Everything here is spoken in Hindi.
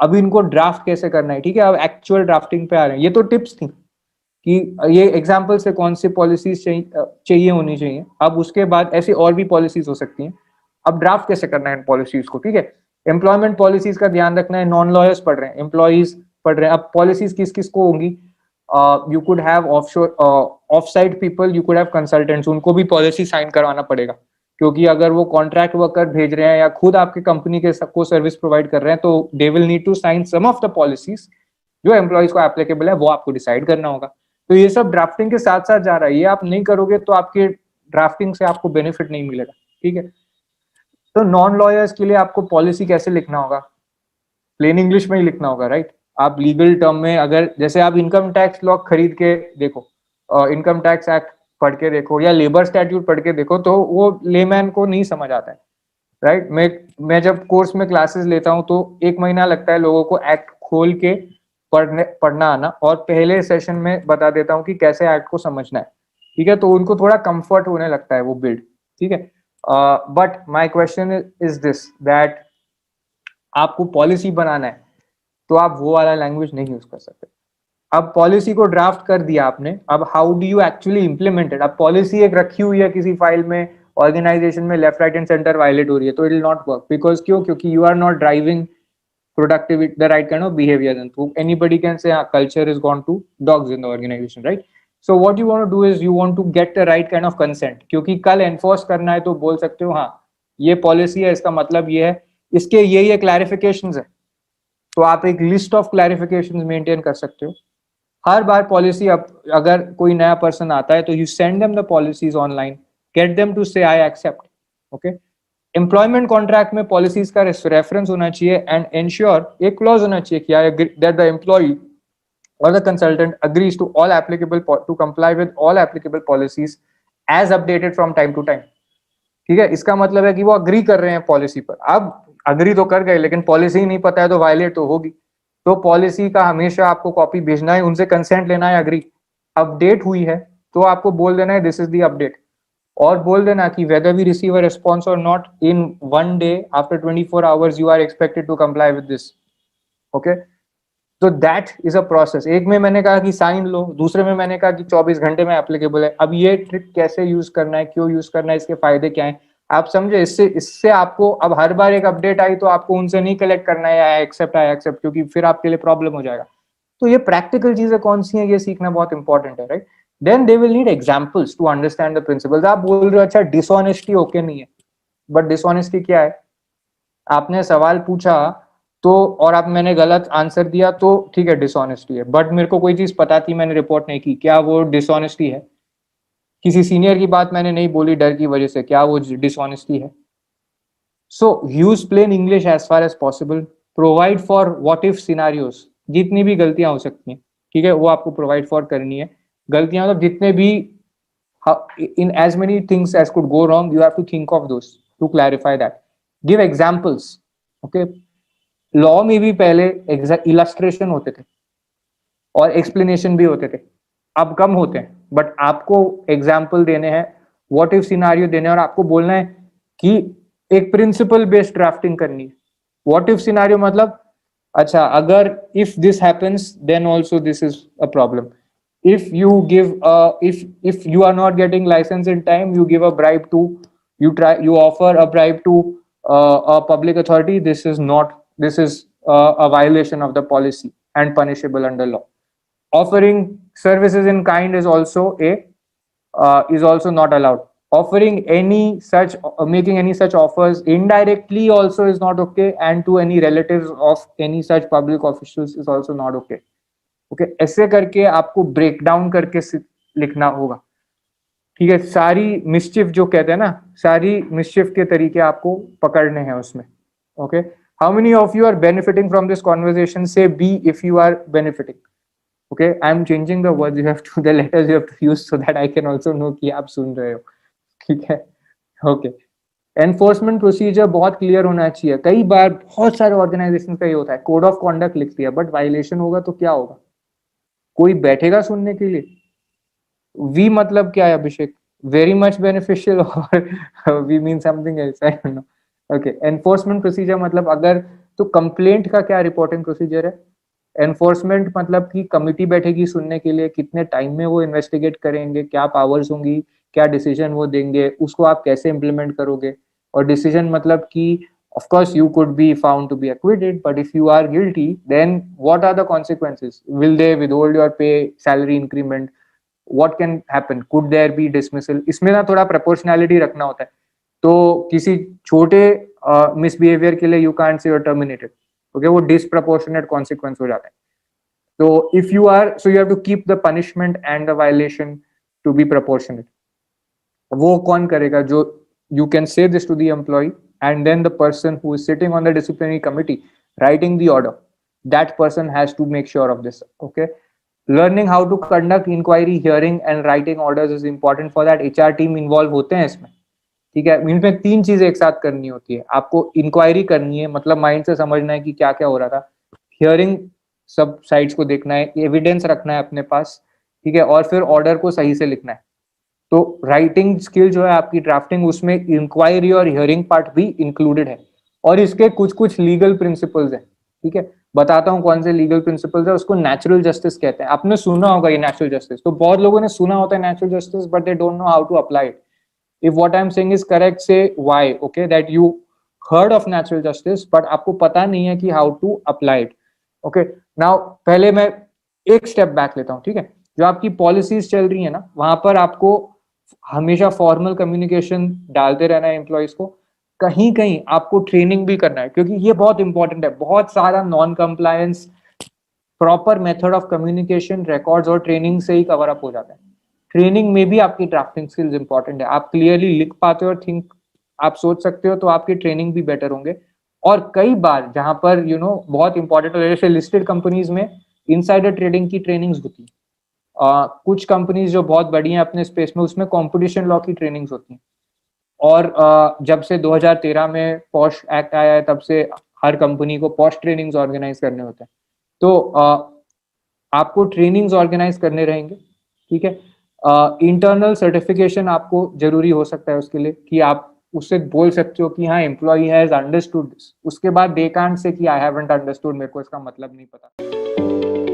अभी इनको ड्राफ्ट कैसे करना है, ठीक है, अब एक्चुअल ड्राफ्टिंग पे आ रहे हैं। ये तो टिप्स थी कि ये एग्जाम्पल से कौन सी पॉलिसीज चाहिए होनी चाहिए। अब उसके बाद ऐसी और भी पॉलिसीज हो सकती हैं। अब ड्राफ्ट कैसे करना है इन पॉलिसीज को, ठीक है। एम्प्लॉयमेंट पॉलिसीज का ध्यान रखना है, नॉन लॉयर्स पढ़ रहे हैं, एम्प्लॉइज पढ़ रहे हैं। अब पॉलिसीज किस किस को होंगी, you could have offshore of side people, you could have consultants, उनको भी पॉलिसी साइन करवाना पड़ेगा, क्योंकि अगर वो कॉन्ट्रैक्ट वर्कर भेज रहे हैं या खुद आपके कंपनी के सबको सर्विस प्रोवाइड कर रहे हैं, तो they will need to sign some of the policies जो एम्प्लॉइज को एप्लीकेबल है, वो आपको डिसाइड करना होगा। तो ये सब ड्राफ्टिंग के साथ साथ जा रहा है, ये आप नहीं करोगे तो आपके ड्राफ्टिंग से आपको बेनिफिट नहीं मिलेगा, ठीक है। तो नॉन लॉयर्स के लिए आपको पॉलिसी कैसे लिखना होगा, प्लेन इंग्लिश में ही लिखना होगा, राइट। आप लीगल टर्म में, अगर जैसे आप इनकम टैक्स लॉ खरीद के देखो, इनकम टैक्स एक्ट पढ़ के देखो या लेबर स्टैट्यूट पढ़ के देखो, तो वो लेमैन को नहीं समझ आता है, राइट। मैं जब कोर्स में क्लासेस लेता हूँ तो 1 महीना लगता है लोगों को एक्ट खोल के पढ़ना आना, और पहले सेशन में बता देता हूँ कि कैसे एक्ट को समझना है, ठीक है। तो उनको थोड़ा कंफर्ट होने लगता है वो बिल्ड, ठीक है। But my question is this that आपको पॉलिसी बनाना है तो आप वो वाला लैंग्वेज नहीं यूज कर सकते। अब पॉलिसी को ड्राफ्ट कर दिया आपने, अब how do you actually implement it. अब पॉलिसी एक रखी हुई है किसी फाइल में, ऑर्गेनाइजेशन में, left right and centre violate हो रही है, तो it will not work. Because क्यों, क्योंकि you are not driving productivity, the right kind of behavior. Then so anybody can say culture is gone to dogs in the organization, right? So what you want to do is you want to get the right kind of consent, क्योंकि कल एनफोर्स करना है तो बोल सकते हो हाँ ये पॉलिसी है, इसका मतलब ये है, इसके ये क्लैरिफिकेशंस है, तो आप एक लिस्ट ऑफ क्लैरिफिकेशंस मेंटेन कर सकते हो। हर बार पॉलिसी, अगर कोई नया पर्सन आता है तो you send them the policies online, get them to say I accept, okay. Employment contract में पॉलिसीज का रेफरेंस होना चाहिए, एंड एंश्योर एक क्लॉज होना चाहिए कि I agree that the employee or the consultant agrees to all applicable to comply with all applicable policies as updated from time to time, ठीक है। इसका मतलब है कि वो अग्री कर रहे हैं पॉलिसी पर। अब अग्री तो कर गए लेकिन पॉलिसी नहीं पता है तो वायलेट तो होगी, तो पॉलिसी का हमेशा आपको कॉपी भेजना है, उनसे कंसेंट लेना है, अग्री। अपडेट हुई है तो आपको बोल देना है दिस इज द अपडेट, और बोल देना कि whether we receive a response or not in 1 day after 24 hours you are expected to comply with this, okay। तो दैट इज अ प्रोसेस। एक में मैंने कहा कि साइन लो, दूसरे में मैंने कहा कि 24 घंटे में एप्लीकेबल है। अब ये ट्रिक कैसे यूज करना है, क्यों यूज करना है, इसके फायदे क्या हैं, आप समझे। इससे आपको अब हर बार एक अपडेट आई तो आपको उनसे नहीं कलेक्ट करना है आई एक्सेप्ट, क्योंकि फिर आपके लिए प्रॉब्लम हो जाएगा। तो ये प्रैक्टिकल चीजें कौन सी हैं, ये सीखना बहुत इंपॉर्टेंट है, right. Then they will need examples to understand the principles. आप बोल रहे हो अच्छा डिसऑनेस्टी ओके नहीं है, बट डिसऑनेस्टी क्या है, आपने सवाल पूछा तो और आप मैंने गलत आंसर दिया तो ठीक है डिसऑनेस्टी है, बट मेरे को कोई चीज पता थी मैंने रिपोर्ट नहीं की, क्या वो डिसऑनेस्टी है। किसी सीनियर की बात मैंने नहीं बोली डर की वजह से, क्या वो डिसऑनेस्टी है। So use plain English as far as possible, provide for what if scenarios, जितनी भी गलतियां हो सकती हैं, ठीक है, वो आपको प्रोवाइड फॉर करनी है। गलतियां मतलब जितने भी, in as many things as could go wrong, you have to think of those to clarify that. Give examples, okay। Law में भी पहले इलस्ट्रेशन होते थे और एक्सप्लेनेशन भी होते थे, अब कम होते हैं, बट आपको एग्जाम्पल देने हैं, व्हाट इफ सिनारियो देने हैं, और आपको बोलना है कि एक प्रिंसिपल बेस्ड ड्राफ्टिंग करनी है। व्हाट इफ सिनारियो मतलब अच्छा अगर if this happens then also this is a problem. if you give if you are not getting license in time, you give a bribe to, you offer a bribe to a public authority, this is a violation of the policy and punishable under law. Offering services in kind is also not allowed. Offering any such making any such offers indirectly also is not okay, and to any relatives of any such public officials is also not okay, okay. ऐसे करके आपको ब्रेक डाउन करके लिखना होगा, ठीक है। सारी मिस्चिफ जो कहते हैं ना, सारी मिस्चिफ के तरीके आपको पकड़ने हैं उसमें, okay. How many of you are benefiting from this conversation, say B if you are benefiting, okay. I am changing the words you have to, the letters you have to use so that I can also know कि आप सुन रहे हो, ठीक है, ओके। एनफोर्समेंट प्रोसीजर बहुत क्लियर होना चाहिए। कई बार बहुत सारे ऑर्गेनाइजेशन का ये होता है, कोड ऑफ कॉन्डक्ट लिख दिया बट वायलेशन होगा तो क्या होगा, कोई बैठेगा सुनने के लिए। वी मतलब क्या है अभिषेक, वेरी मच बेनिफिशियल और we mean something else, I don't know, okay. Enforcement procedure मतलब अगर तो कंप्लेंट का क्या रिपोर्टिंग प्रोसीजर है, एनफोर्समेंट मतलब कि कमिटी बैठेगी सुनने के लिए, कितने टाइम में वो इन्वेस्टिगेट करेंगे, क्या पावर्स होंगी, क्या डिसीजन वो देंगे, उसको आप कैसे इम्प्लीमेंट करोगे, और डिसीजन मतलब कि of course you could be found to be acquitted, but if you are guilty then what are the consequences, will they withhold your pay, salary increment, what can happen, could there be dismissal, इसमें ना थोड़ा proportionality रखना होता है, तो किसी छोटे मिसबिहेवियर के लिए you can't say terminated, okay, वो डिसप्रपोर्शनेट कॉन्सिक्वेंस हो जाता है। तो if you are, so you have to keep the punishment and the violation to be proportionate. वो कौन करेगा, जो you can say this to the employee, and then the person who is sitting on the disciplinary committee writing the order, that person has to make sure of this, okay? Learning how to conduct inquiry, hearing and writing orders is important, for that HR team involve होते हैं इसमें, ठीक है। इनमें तीन चीजें एक साथ करनी होती है, आपको इंक्वायरी करनी है, मतलब माइंड से समझना है कि क्या क्या हो रहा था, हियरिंग सब साइड्स को देखना है, एविडेंस रखना है अपने पास, ठीक है, और फिर ऑर्डर को सही से लिखना है। तो राइटिंग स्किल जो है आपकी, ड्राफ्टिंग, उसमें इंक्वायरी और हियरिंग पार्ट भी इंक्लूडेड है, और इसके कुछ कुछ लीगल प्रिंसिपल्स हैं, ठीक है। बताता हूँ कौन से लीगल प्रिंसिपल्स है, उसको नेचुरल जस्टिस कहते हैं। आपने सुना होगा ये नेचुरल जस्टिस, तो बहुत लोगों ने सुना होता है natural justice, but they don't know how to apply it. if what I'm saying is correct, say why, okay, that you heard of natural justice but आपको पता नहीं है कि how to apply it, okay। now पहले मैं एक स्टेप बैक लेता हूँ, ठीक है। जो आपकी पॉलिसीज चल रही है ना, वहां पर आपको हमेशा फॉर्मल कम्युनिकेशन डालते रहना है एम्प्लॉयज को, कहीं कहीं आपको ट्रेनिंग भी करना है, क्योंकि ये बहुत इंपॉर्टेंट है। बहुत सारा non compliance proper method of communication, records और ट्रेनिंग से ही कवर अप हो जाता है। ट्रेनिंग में भी आपकी ड्राफ्टिंग स्किल्स इंपॉर्टेंट है, आप क्लियरली लिख पाते हो और थिंक, आप सोच सकते हो, तो आपकी ट्रेनिंग भी बेटर होंगे। और कई बार जहां पर बहुत इंपॉर्टेंट, जैसे लिस्टेड कंपनीज में इनसाइडर ट्रेडिंग की ट्रेनिंग्स होती है, कुछ कंपनीज जो बहुत बड़ी हैं अपने स्पेस में, उसमें कंपटीशन लॉ की ट्रेनिंग्स होती हैं। और जब से 2013 में पॉश एक्ट आया है, तब से हर कंपनी को पॉश ट्रेनिंग्स ऑर्गेनाइज करने होते हैं, तो आपको ट्रेनिंग्स ऑर्गेनाइज करने रहेंगे, ठीक है। इंटरनल सर्टिफिकेशन आपको जरूरी हो सकता है उसके लिए, कि आप उससे बोल सकते हो कि हाँ, एम्प्लॉय हैज अंडरस्टूड दिस, उसके बाद दे कांट से कि आई हैवंट अंडरस्टूड, मेरे को इसका मतलब नहीं पता।